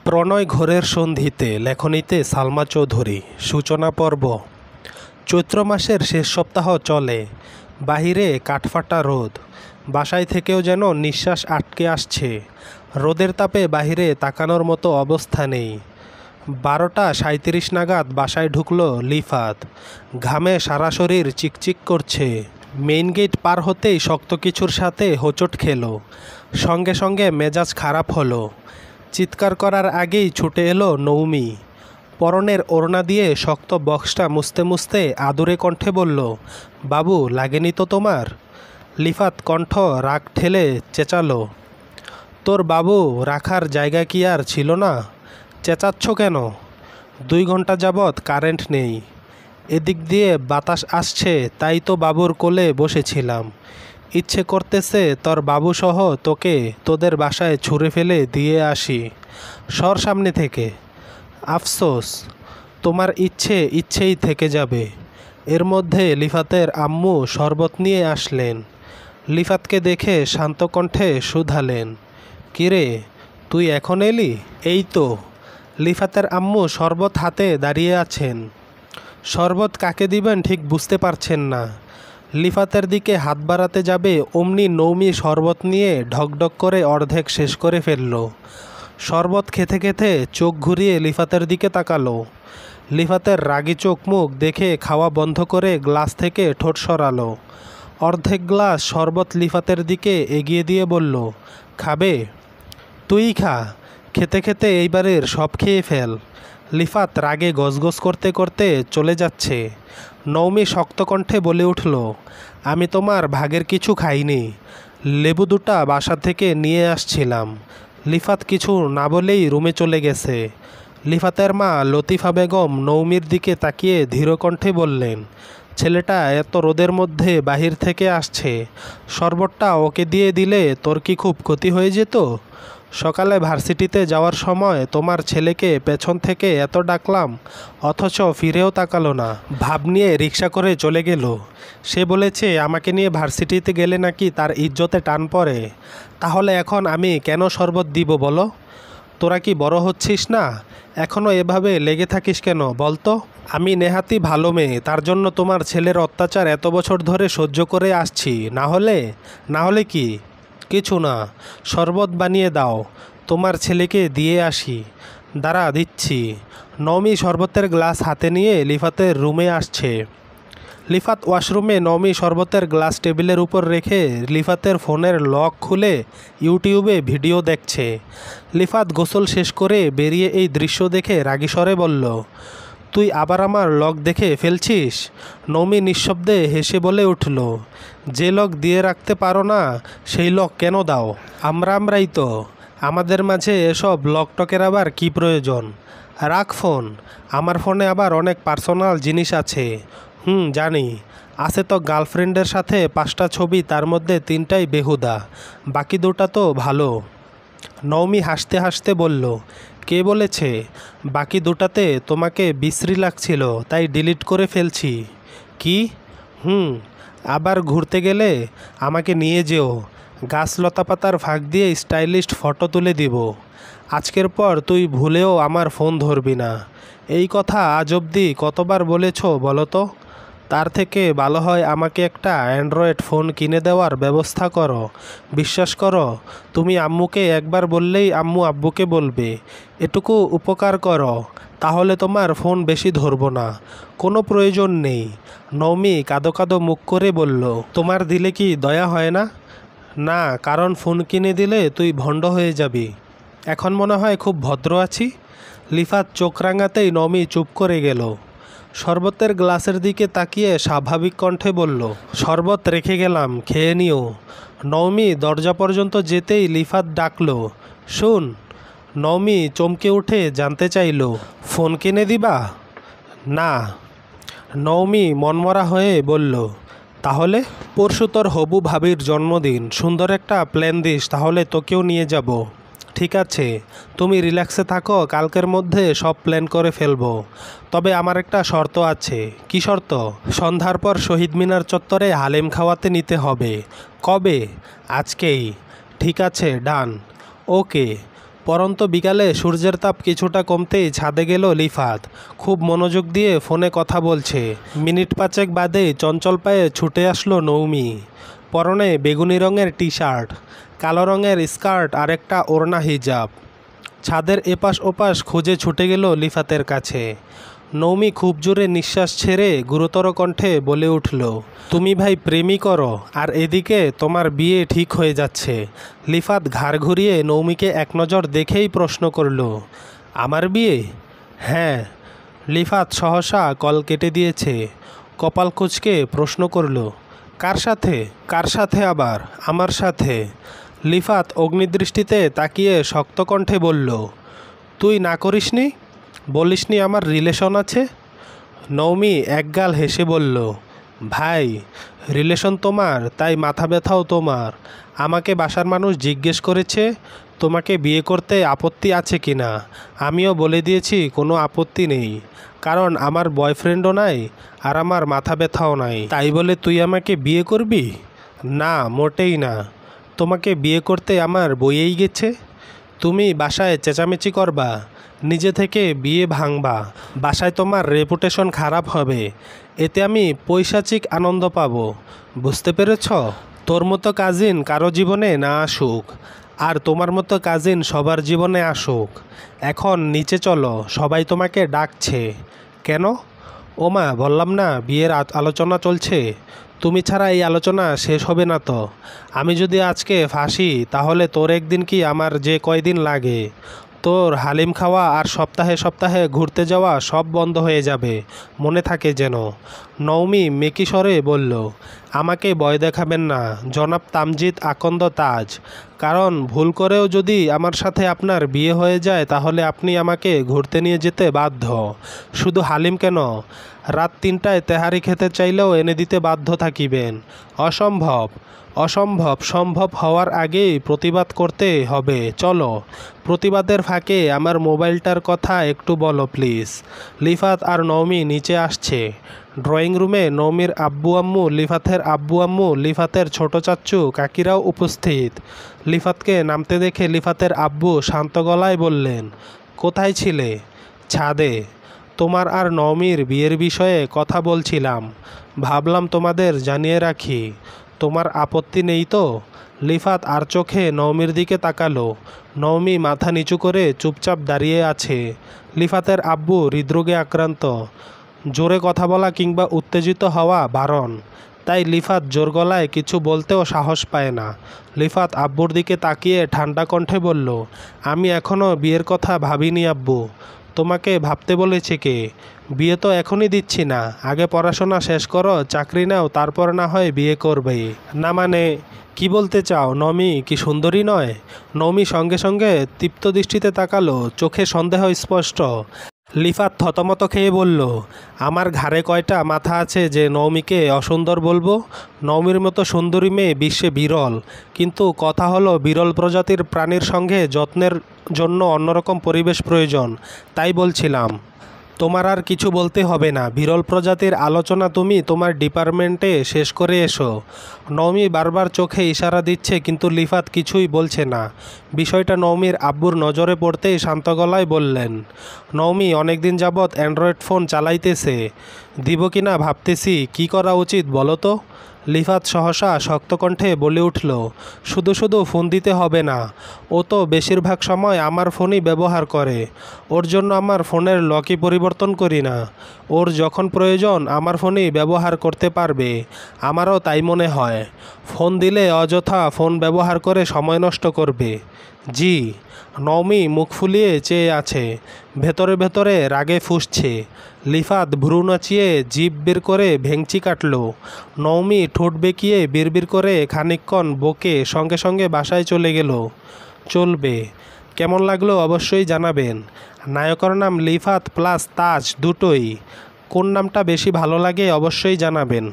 প্রণয় ঘোরের সন্ধিতে লেখনীতে সালমা চৌধুরী। সূচনা পর্ব। চৈত্র মাসের শেষ সপ্তাহ চলে। বাহিরে কাঠফাটা রোদ, বাসায় থেকেও যেন নিঃশ্বাস আটকে আসছে। রোদের তাপে বাহিরে তাকানোর মতো অবস্থা নেই। 12:37 নাগাদ বাসায় ঢুকলো লিফাত। ঘামে সারা শরীর চিকচিক করছে। মেইন গেট পার হতেই শক্ত কিছুর সাথে হোঁচট খেলো। সঙ্গে সঙ্গে মেজাজ খারাপ হলো। চিৎকার করার আগেই ছুটে এলো নৌমি। পরনের ওড়না দিয়ে শক্ত বক্সটা মুছতে মুছতে আদুরে কণ্ঠে বলল, বাবু লাগেনি তো তোমার? লিফাত কণ্ঠ রাগ ঠেলে চেঁচালো, তোর বাবু রাখার জায়গা কি আর ছিল না? চেঁচাচ্ছ কেন? 2 ঘন্টা যাবৎ কারেন্ট নেই। এদিক দিয়ে বাতাস আসছে, তাই তো বাবুর কোলে বসেছিলাম। ইচ্ছে করতেছে তোর বাবুসহ তোকে তোদের বাসায় ছুঁড়ে ফেলে দিয়ে আসি। সর সামনে থেকে। আফসোস, তোমার ইচ্ছেই থেকে যাবে। এর মধ্যে লিফাতের আম্মু শরবত নিয়ে আসলেন। লিফাতকে দেখে শান্ত কণ্ঠে শুধালেন, কিরে তুই এখন এলি? এই তো। লিফাতের আম্মু শরবত হাতে দাঁড়িয়ে আছেন। শরবত কাকে দিবেন ঠিক বুঝতে পারছেন না। লিফাতের দিকে হাত বাড়াতে যাবে অমনি নৌমি শরবত নিয়ে ঢকঢক করে অর্ধেক শেষ করে ফেলল। শরবত খেতে খেতে চোখ ঘুরিয়ে লিফাতের দিকে তাকালো। লিফাতের রাগী চোখ মুখ দেখে খাওয়া বন্ধ করে গ্লাস থেকে ঠোঁট সরালো। অর্ধেক গ্লাস শরবত লিফাতের দিকে এগিয়ে দিয়ে বলল, খাবে? তুই খা। খেতে খেতে এইবারের সব খেয়ে ফেল। লিফাত রাগে গজগজ করতে করতে চলে যাচ্ছে। নৌমি শক্ত কণ্ঠে বলে উঠল, আমি তোমার ভাগের কিছু খাইনি। লেবু 2টা বাসা থেকে নিয়ে আসছিলাম। লিফাত কিছু না বলেই রুমে চলে গেছে। লিফাতের মা লতিফা বেগম নৌমির দিকে তাকিয়ে ধীর কণ্ঠে বললেন, ছেলেটা এত রোদের মধ্যে বাহির থেকে আসছে, শরবতটা ওকে দিয়ে দিলে তোর কি খুব ক্ষতি হয়ে যেত? সকালে ভার্সিটিতে যাওয়ার সময় তোমার ছেলেকে পেছন থেকে এত ডাকলাম, অথচ ফিরেও তাকালো না। ভাব নিয়ে রিক্সা করে চলে গেল। সে বলেছে আমাকে নিয়ে ভার্সিটিতে গেলে নাকি তার ইজ্জতে টান পড়ে। তাহলে এখন আমি কেন শরবত দিব বলো? তোরা কি বড় হচ্ছিস না? এখনও এভাবে লেগে থাকিস কেন বলতো? আমি নেহাতি ভালো মেয়ে, তার জন্য তোমার ছেলের অত্যাচার এত বছর ধরে সহ্য করে আসছি। না হলে কি? কিছু না, শরবত বানিয়ে দাও, তোমার ছেলেকে দিয়ে আসি। দাঁড়া দিচ্ছি। নওমি শরবতের গ্লাস হাতে নিয়ে লিফাতের রুমে আসছে। লিফাত ওয়াশরুমে নওমি শরবতের গ্লাস টেবিলের উপর রেখে লিফাতের ফোনের লক খুলে ইউটিউবে ভিডিও দেখছে। লিফাত গোসল শেষ করে বেরিয়ে এই দৃশ্য দেখে রাগী স্বরে বলল, তুই আবার আমার লক দেখে ফেলছিস? নওমি নিঃশব্দে হেসে বলে উঠল, যে লক দিয়ে রাখতে পারো না সেই লক কেন দাও? আমরাই তো। আমাদের মাঝে এসব লকটকের আবার কি প্রয়োজন? রাখ ফোন। আমার ফোনে আবার অনেক পার্সোনাল জিনিস আছে। জানি। আছে তো গার্লফ্রেন্ডের সাথে 5টা ছবি, তার মধ্যে 3টাই বেহুদা, বাকি 2টা তো ভালো। নওমি হাসতে হাসতে বলল, কে বলেছে? বাকি 2টাতে তোমাকে বিশ্রী লাগছিল তাই ডিলিট করে ফেলছি। কি? আবার ঘুরতে গেলে আমাকে নিয়ে যেও। গাছ লতাপাতার ফাঁক দিয়ে স্টাইলিস্ট ফটো তুলে দিব। আজকের পর তুই ভুলেও আমার ফোন ধরবি না। এই কথা আজ অবধি কতবার বলেছ বলো তো? তার থেকে ভালো হয় আমাকে একটা অ্যান্ড্রয়েড ফোন কিনে দেওয়ার ব্যবস্থা করো। বিশ্বাস করো, তুমি আম্মুকে একবার বললেই আম্মু আব্বুকে বলবে। এটুকু উপকার করো, তাহলে তোমার ফোন বেশি ধরবো না। কোনো প্রয়োজন নেই। নওমি কাঁদো কাঁদো মুখ করে বলল, তোমার দিলে কি দয়া হয় না? না, কারণ ফোন কিনে দিলে তুই ভণ্ড হয়ে যাবি। এখন মনে হয় খুব ভদ্র আছি। লিফাত চোখ রাঙাতেই নওমি চুপ করে গেল। শরবতের গ্লাসের দিকে তাকিয়ে স্বাভাবিক কণ্ঠে বলল, শরবত রেখে গেলাম, খেয়ে নিও। নওমি দরজা পর্যন্ত যেতেই লিফাত ডাকল, শুন। নওমি চমকে উঠে জানতে চাইল, ফোন কিনে দিবা? না। নওমি মনমরা হয়ে বলল, তাহলে? পরশু তোর হবু ভাবির জন্মদিন, সুন্দর একটা প্ল্যান দিস, তাহলে তোকেও নিয়ে যাব। ঠিক আছে, তুমি রিল্যাক্সে থাকো, কালকের মধ্যে সব প্ল্যান করে ফেলবো। তবে আমার একটা শর্ত আছে। কি শর্ত? সন্ধ্যার পর শহীদ মিনার চত্বরে হালিম খাওয়াতে নিতে হবে। কবে? আজকেই। ঠিক আছে, ডান। ওকে। পরন্ত বিকালে সূর্যের তাপ কিছুটা কমতেই ছাদে গেল লিফাত। খুব মনোযোগ দিয়ে ফোনে কথা বলছে। মিনিট পাঁচেক বাদেই চঞ্চল পায়ে ছুটে আসলো নৌমি। পরনে বেগুনি রঙের টি শার্ট, কালো রঙের স্কার্ট আর একটা ওড়না হিজাব। ছাদের এপাশ ওপাশ খুঁজে ছুটে গেল লিফাতের কাছে। নৌমি খুব জোরে নিঃশ্বাস ছেড়ে গুরুতর কণ্ঠে বলে উঠল, তুমি ভাই প্রেমই করো, আর এদিকে তোমার বিয়ে ঠিক হয়ে যাচ্ছে। লিফাত ঘাড় ঘুরিয়ে নৌমিকে এক নজর দেখেই প্রশ্ন করল, আমার বিয়ে? হ্যাঁ। লিফাত সহসা কল কেটে দিয়েছে। কপাল কুঁচকে প্রশ্ন করল, কার সাথে? কার সাথে আবার? আমার সাথে। লিফাত অগ্নিদৃষ্টিতে তাকিয়ে শক্ত কণ্ঠে বলল, তুই না করিসনি? বলিসনি আমার রিলেশন আছে? নৌমি একগাল হেসে বলল, ভাই, রিলেশন তোমার, তাই মাথা ব্যথাও তোমার। আমাকে বাসার মানুষ জিজ্ঞেস করেছে তোমাকে বিয়ে করতে আপত্তি আছে কি না। আমিও বলে দিয়েছি কোনো আপত্তি নেই, কারণ আমার বয়ফ্রেন্ডও নাই আর আমার মাথা ব্যথাও নাই। তাই বলে তুই আমাকে বিয়ে করবি? না, মোটেই না। তোমাকে বিয়ে করতে আমার বইয়েই গেছে। তুমি বাসায় চেঁচামেচি করবা, নিজে থেকে বিয়ে ভাঙবা, বাসায় তোমার রেপুটেশন খারাপ হবে, এতে আমি পৈশাচিক আনন্দ পাবো। বুঝতে পেরেছ? তোর মতো কাজিন কারো জীবনে না আসুক, আর তোমার মতো কাজিন সবার জীবনে আসুক। এখন নিচে চলো, সবাই তোমাকে ডাকছে। কেন? ওমা, বললাম না বিয়ের আলোচনা চলছে। তুমি ছাড়া এই আলোচনা শেষ হবে না তো। আমি যদি আজকে ফাঁসি, তাহলে তোর একদিন কি আমার যে কয়দিন লাগে। তোর হালিম খাওয়া আর সপ্তাহে সপ্তাহে ঘুরতে যাওয়া সব বন্ধ হয়ে যাবে, মনে থাকে যেন। নৌমি মেকি স্বরে বলল, আমাকে ভয় দেখাবেন না জনাব তামজিদ আকন্দ তাজ, কারণ ভুল করেও যদি আমার সাথে আপনার বিয়ে হয়ে যায় তাহলে আপনি আমাকে ঘুরতে নিয়ে যেতে বাধ্য। শুধু হালিম কেন, রাত 3টায় তেহারি খেতে চাইলেও এনে দিতে বাধ্য থাকিবেন। অসম্ভব। অসম্ভব সম্ভব হওয়ার আগেই প্রতিবাদ করতে হবে। চলো, প্রতিবাদের ফাঁকে আমার মোবাইলটার কথা একটু বলো প্লিজ। লিফাত আর নৌমি নিচে আসছে। ড্রয়িং রুমে নৌমির আব্বু আম্মু, লিফাতের আব্বু আম্মু, লিফাতের ছোট চাচ্চু কাকিরাও উপস্থিত। লিফাতকে নামতে দেখে লিফাতের আব্বু শান্ত গলায় বললেন, কোথায় ছিলে? ছাদে। তোমার আর নৌমির বিয়ের বিষয়ে কথা বলছিলাম, ভাবলাম তোমাদের জানিয়ে রাখি। তোমার আপত্তি নেই তো? লিফাত আর চোখে নৌমির দিকে তাকালো। নৌমি মাথা নিচু করে চুপচাপ দাঁড়িয়ে আছে। লিফাতের আব্বু হৃদরোগে আক্রান্ত। জোরে কথা বলা কিংবা উত্তেজিত হওয়া বারণ, তাই লিফাত জোর গলায় কিছু বলতেও সাহস পায় না। লিফাত আব্বুর দিকে তাকিয়ে ঠান্ডা কণ্ঠে বলল, আমি এখনও বিয়ের কথা ভাবিনি আব্বু। তোমাকে ভাবতে বলেছে কে? বিয়ে তো এখনই দিচ্ছি না, আগে পড়াশোনা শেষ করো, চাকরি নাও, তারপর না হয় বিয়ে করবে। না মানে কি বলতে চাও? নমি কি সুন্দরী নয়? নমি সঙ্গে সঙ্গে তৃপ্ত দৃষ্টিতে তাকালো, চোখে সন্দেহ স্পষ্ট। লিফাত থতমত খেয়ে বলল, আমার ঘাড়ে কয়টা মাথা আছে যে নৌমিকে অসুন্দর বলবো? নৌমির মতো সুন্দরী মেয়ে বিশ্বে বিরল, কিন্তু কথা হলো বিরল প্রজাতির প্রাণীর সঙ্গে যত্নের জন্য অন্যরকম পরিবেশ প্রয়োজন। তাই বলছিলাম, তোমার আর কিছু বলতে হবে না। বিরল প্রজাতির আলোচনা তুমি তোমার ডিপার্টমেন্টে শেষ করে এসো। নৌমি বারবার চোখে ইশারা দিচ্ছে, কিন্তু লিফাত কিছুই বলছে না। বিষয়টা নৌমির আব্বুর নজরে পড়তেই শান্ত গলায় বললেন, নৌমি অনেকদিন যাবৎ অ্যান্ড্রয়েড ফোন চালাইতেছে, দিব কি না ভাবতেছি, কি করা উচিত বলো তো? লিফাত সহসা শক্ত কণ্ঠে বলে উঠল, শুধু শুধু ফোন দিতে হবে না। ও তো বেশিরভাগ সময় আমার ফোনই ব্যবহার করে। ওর জন্য আমার ফোনের লকই পরিবর্তন করি না। ওর যখন প্রয়োজন আমার ফোনই ব্যবহার করতে পারবে। আমারও তাই মনে হয়। ফোন দিলে অযথা ফোন ব্যবহার করে সময় নষ্ট করবে। জি। নৌমি মুখ ফুলিয়ে চেয়ে আছে, ভেতরে ভেতরে রাগে ফুঁসছে। লিফাত ভ্রু নাচিয়ে জিভ বের করে ভেংচি কাটল। নৌমি ঠোঁট বেঁকিয়ে বিড়বিড় করে খানিকক্ষণ বকে সঙ্গে সঙ্গে বাসায় চলে গেল। চলবে। কেমন লাগলো অবশ্যই জানাবেন। নায়কের নাম লিফাত প্লাস তাজ দুটোই। কোন নামটা বেশি ভালো লাগে অবশ্যই জানাবেন।